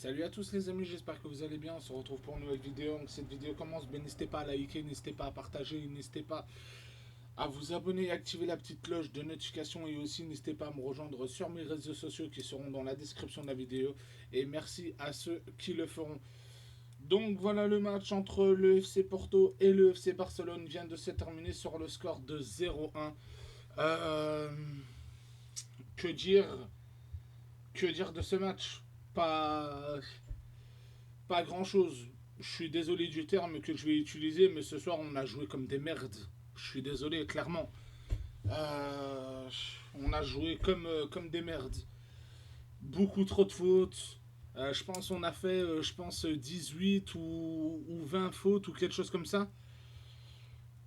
Salut à tous les amis, j'espère que vous allez bien. On se retrouve pour une nouvelle vidéo. Donc cette vidéo commence, ben, n'hésitez pas à liker, n'hésitez pas à partager, n'hésitez pas à vous abonner et activer la petite cloche de notification. Et aussi n'hésitez pas à me rejoindre sur mes réseaux sociaux qui seront dans la description de la vidéo. Et merci à ceux qui le feront. Donc voilà, le match entre le FC Porto et le FC Barcelone vient de se terminer sur le score de 0-1. Euh, que dire Que dire de ce match? Pas grand chose. Je suis désolé du terme que je vais utiliser, mais ce soir on a joué comme des merdes. Je suis désolé, clairement. Euh, on a joué comme des merdes. Beaucoup trop de fautes. Je pense on a fait, 18 ou 20 fautes ou quelque chose comme ça.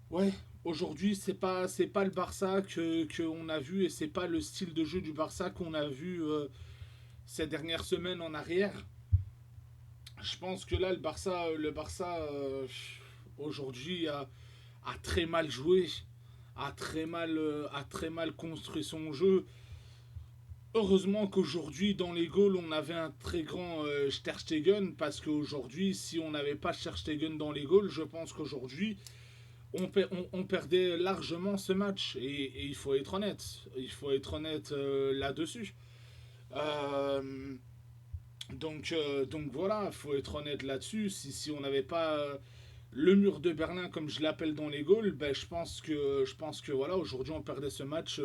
Ouais, aujourd'hui c'est pas le Barça que on a vu et c'est pas le style de jeu du Barça qu'on a vu ces dernières semaines en arrière. Je pense que là le Barça aujourd'hui a très mal joué, a très mal construit son jeu. Heureusement qu'aujourd'hui dans les goals on avait un très grand Ter Stegen, parce qu'aujourd'hui si on n'avait pas Ter Stegen dans les goals, je pense qu'aujourd'hui on perdait largement ce match, et il faut être honnête, là-dessus. Euh, donc voilà, il faut être honnête là-dessus. Si on n'avait pas le mur de Berlin, comme je l'appelle dans les Gaules, ben, je pense que voilà, aujourd'hui on perdait ce match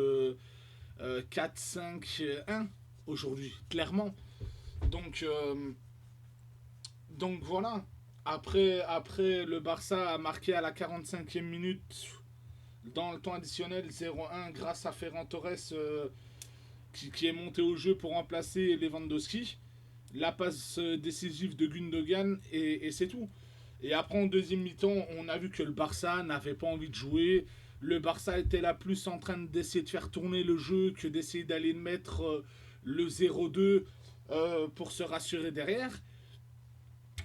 4-5-1 aujourd'hui, clairement. Donc, euh, donc voilà. Après, le Barça a marqué à la 45e minute, dans le temps additionnel, 0-1 grâce à Ferran Torres, qui est monté au jeu pour remplacer Lewandowski. La passe décisive de Gundogan, et c'est tout. Et après, en deuxième mi-temps, on a vu que le Barça n'avait pas envie de jouer. Le Barça était là plus en train d'essayer de faire tourner le jeu que d'essayer d'aller mettre le 0-2 pour se rassurer derrière.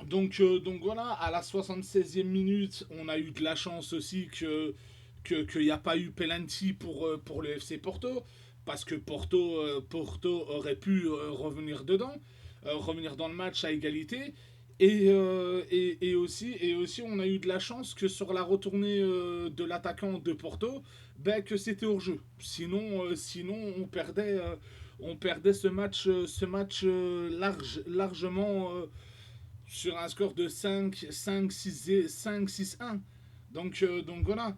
Donc voilà, à la 76e minute, on a eu de la chance aussi qu'il n'y a pas eu penalty pour le FC Porto, parce que Porto aurait pu revenir dans le match à égalité. Et aussi, on a eu de la chance que sur la retournée de l'attaquant de Porto, ben, que c'était hors jeu. Sinon on perdait ce match largement, sur un score de 5-6-1. Donc voilà.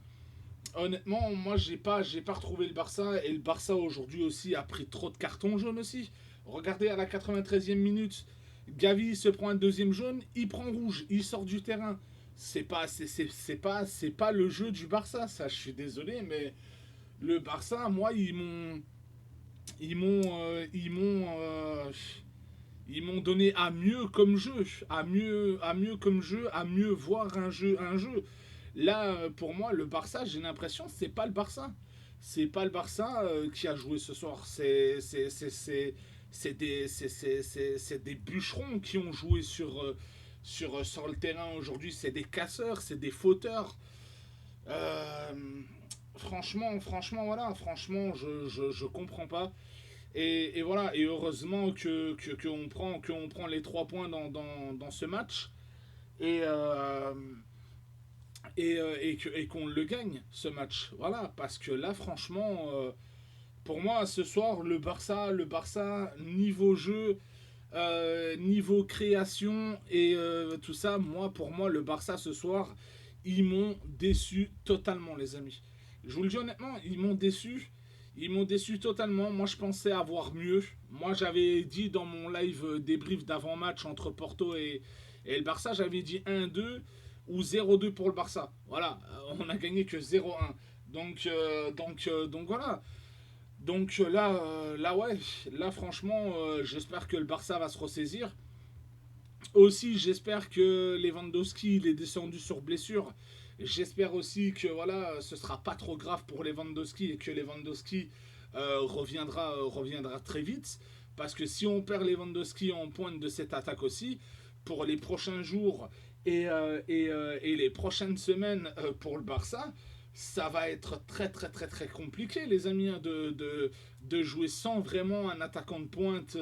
Honnêtement, moi j'ai pas retrouvé le Barça, et le Barça aujourd'hui aussi a pris trop de cartons jaunes aussi. Regardez, à la 93e minute, Gavi se prend un deuxième jaune, il prend rouge, il sort du terrain. C'est pas le jeu du Barça, ça, je suis désolé, mais le Barça, moi, ils m'ont ils m'ont ils m'ont donné à mieux comme jeu, à mieux comme jeu, à mieux voir un jeu. Là, pour moi, le Barça, j'ai l'impression, c'est pas le Barça. C'est pas le Barça qui a joué ce soir. C'est des bûcherons qui ont joué sur le terrain aujourd'hui. C'est des casseurs, c'est des fauteurs. Euh, franchement, voilà. Franchement, je comprends pas. Et voilà, et heureusement qu'on prend les 3 points dans ce match, et, euh, et qu'on le gagne, ce match. Voilà, parce que là, franchement, pour moi, ce soir, le Barça niveau jeu, niveau création et tout ça, pour moi, le Barça ce soir, ils m'ont déçu totalement, les amis. Je vous le dis honnêtement, ils m'ont déçu. Ils m'ont déçu totalement. Moi, je pensais avoir mieux. Moi, j'avais dit dans mon live débrief d'avant-match entre Porto et le Barça, j'avais dit 1-2 ou 0-2 pour le Barça. Voilà, on a gagné que 0-1. Donc voilà. Donc là, ouais, là franchement, j'espère que le Barça va se ressaisir. Aussi, j'espère que Lewandowski il est descendu sur blessure. J'espère aussi que voilà, ce sera pas trop grave pour Lewandowski, et que Lewandowski reviendra très vite. Parce que si on perd Lewandowski en pointe de cette attaque aussi, pour les prochains jours et les prochaines semaines pour le Barça, ça va être très très très très compliqué, les amis, hein, de jouer sans vraiment un attaquant de pointe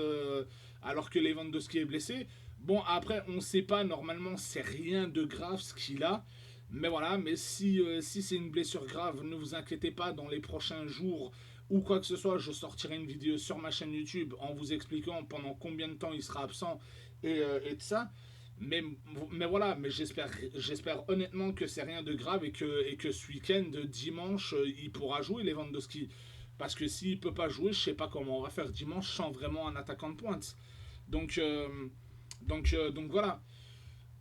alors que Lewandowski est blessé. Bon, après, on sait pas, normalement, c'est rien de grave ce qu'il a. Mais voilà, mais si c'est une blessure grave, ne vous inquiétez pas, dans les prochains jours ou quoi que ce soit, je sortirai une vidéo sur ma chaîne YouTube en vous expliquant pendant combien de temps il sera absent et de ça. Mais, mais voilà, mais j'espère honnêtement que c'est rien de grave et que ce week-end, dimanche, il pourra jouer Lewandowski. Parce que s'il peut pas jouer, je sais pas comment on va faire dimanche sans vraiment un attaquant de pointe. Donc, euh, donc voilà.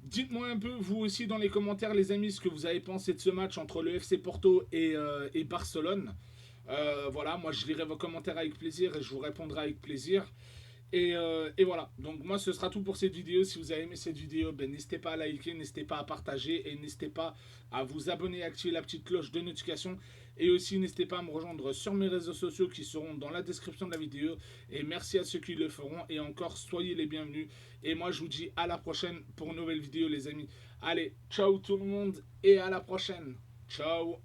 Dites-moi un peu, vous aussi, dans les commentaires, les amis, ce que vous avez pensé de ce match entre le FC Porto et Barcelone. Voilà, moi je lirai vos commentaires avec plaisir et je vous répondrai avec plaisir. Et voilà, donc moi ce sera tout pour cette vidéo. Si vous avez aimé cette vidéo, ben, n'hésitez pas à liker, n'hésitez pas à partager et n'hésitez pas à vous abonner et activer la petite cloche de notification. Et aussi n'hésitez pas à me rejoindre sur mes réseaux sociaux qui seront dans la description de la vidéo. Et merci à ceux qui le feront et encore soyez les bienvenus. Et moi je vous dis à la prochaine pour une nouvelle vidéo les amis. Allez, ciao tout le monde et à la prochaine. Ciao.